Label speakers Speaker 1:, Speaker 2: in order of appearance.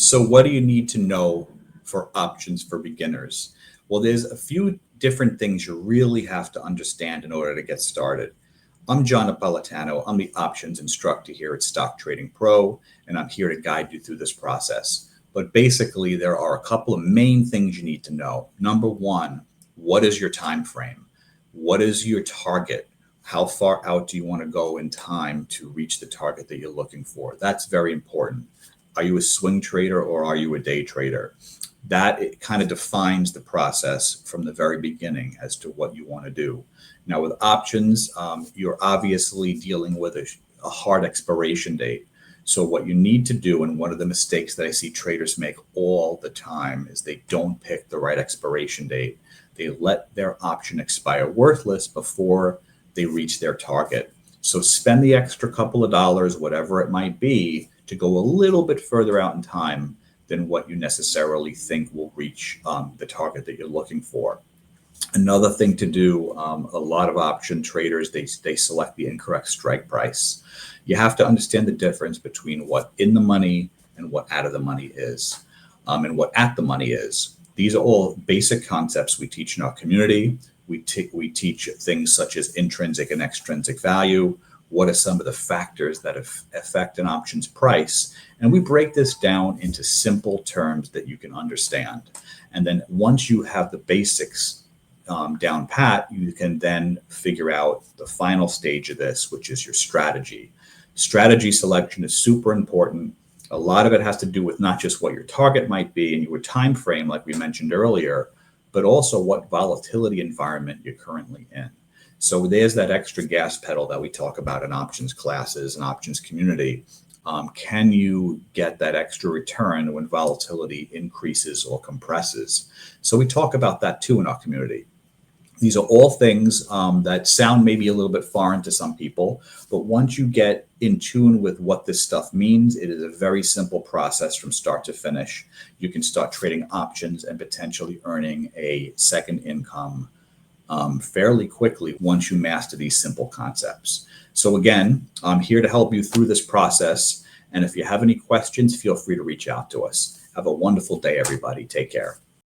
Speaker 1: So what do you need to know for options for beginners? Well, there's a few different things you really have to understand in order to get started. I'm John Napolitano. I'm the options instructor here at Stock Trading Pro, and I'm here to guide you through this process. But basically, there are a couple of main things you need to know. Number one, what is your time frame? What is your target? How far out do you want to go in time to reach the target that you're looking for? That's very important. Are you a swing trader or are you a day trader? That it kind of defines the process from the very beginning as to what you want to do. Now, with options, you're obviously dealing with a hard expiration date. So what you need to do, and one of the mistakes that I see traders make all the time, is they don't pick the right expiration date. They let their option expire worthless before they reach their target. So spend the extra couple of dollars, whatever it might be, to go a little bit further out in time than what you necessarily think will reach the target that you're looking for. Another thing to do, a lot of option traders, they select the incorrect strike price. You have to understand the difference between what in the money and what out of the money is, and what at the money is. These are all basic concepts we teach in our community. We teach things such as intrinsic and extrinsic value. What are some of the factors that affect an option's price? And we break this down into simple terms that you can understand. And then once you have the basics down pat, you can then figure out the final stage of this, which is your strategy. Strategy selection is super important. A lot of it has to do with not just what your target might be and your time frame, like we mentioned earlier, but also what volatility environment you're currently in. So there's that extra gas pedal that we talk about in options classes and options community. Can you get that extra return when volatility increases or compresses? So we talk about that too in our community. These are all things that sound maybe a little bit foreign to some people, but once you get in tune with what this stuff means, it is a very simple process from start to finish. You can start trading options and potentially earning a second income fairly quickly once you master these simple concepts. So again, I'm here to help you through this process. And if you have any questions, feel free to reach out to us. Have a wonderful day, everybody. Take care.